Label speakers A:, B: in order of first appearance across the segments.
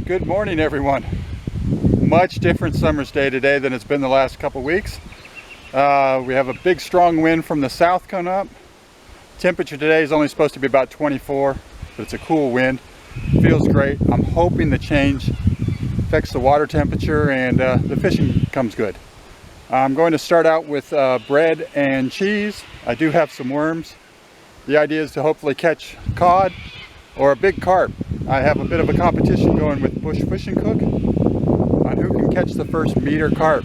A: Good morning, everyone. Much different summer's day today than it's been the last couple weeks. We have a big strong wind from the south coming up. Temperature today is only supposed to be about 24, but it's a cool wind. Feels great. I'm hoping the change affects the water temperature and the fishing comes good. I'm going to start out with bread and cheese. I do have some worms. The idea is to hopefully catch cod or a big carp. I have a bit of a competition going with Bush Fishing Cook on who can catch the first meter carp.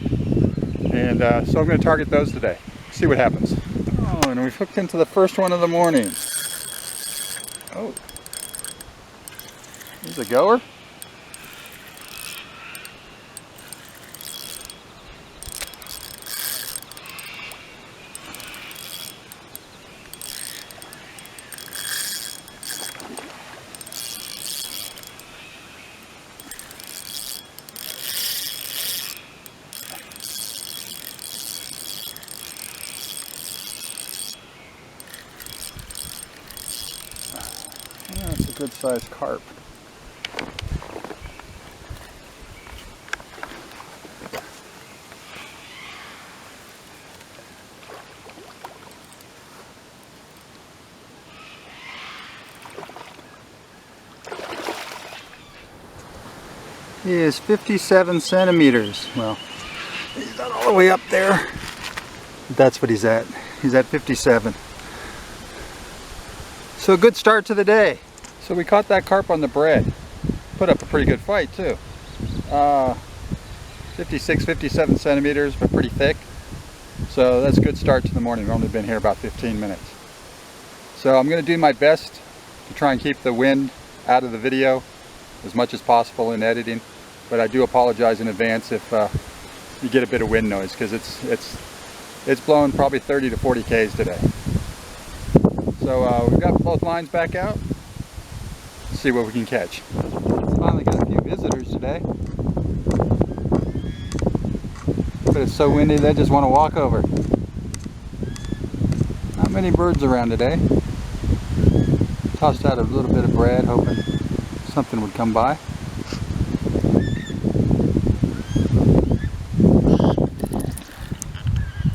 A: And so I'm going to target those today. See what happens. Oh, and we've hooked into the first one of the morning. Oh, here's a goer. That's a good sized carp. He is 57 centimeters. Well, he's not all the way up there. That's what he's at. He's at 57. So a good start to the day. So we caught that carp on the bread. Put up a pretty good fight too. 56, 57 centimeters, but pretty thick. So that's a good start to the morning. We've only been here about 15 minutes. So I'm going to do my best to try and keep the wind out of the video as much as possible in editing. But I do apologize in advance if you get a bit of wind noise, because it's blowing probably 30 to 40 k's today. So we've got both lines back out. Let's see what we can catch. Finally got a few visitors today. But it's so windy they just want to walk over. Not many birds around today. Tossed out a little bit of bread, hoping something would come by.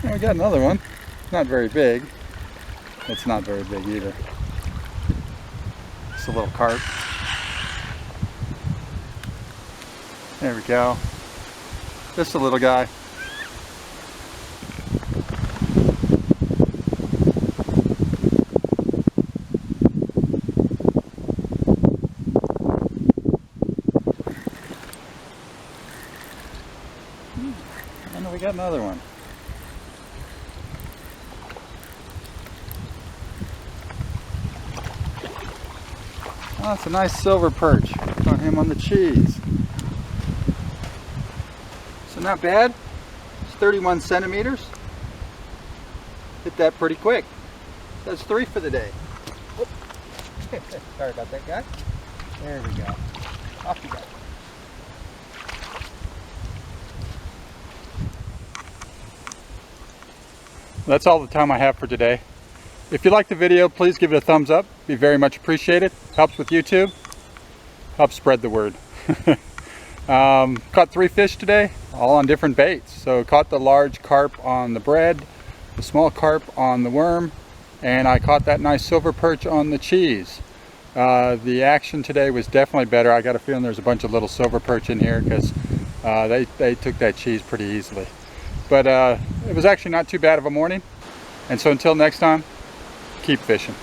A: And we got another one. Not very big. It's not very big either. It's a little carp. There we go. Just a little guy. And we got another one. Oh, it's a nice silver perch. Got him on the cheese. So not bad. It's 31 centimeters. Hit that pretty quick. That's 3 for the day. Sorry about that, guy. There we go. Off you go. That's all the time I have for today. If you like the video, please give it a thumbs up. Be very much appreciated. Helps with YouTube. Helps spread the word. Caught 3 fish today, all on different baits. So caught the large carp on the bread, the small carp on the worm, and I caught that nice silver perch on the cheese. The action today was definitely better. I got a feeling there's a bunch of little silver perch in here because they took that cheese pretty easily. But it was actually not too bad of a morning. And so until next time, keep fishing.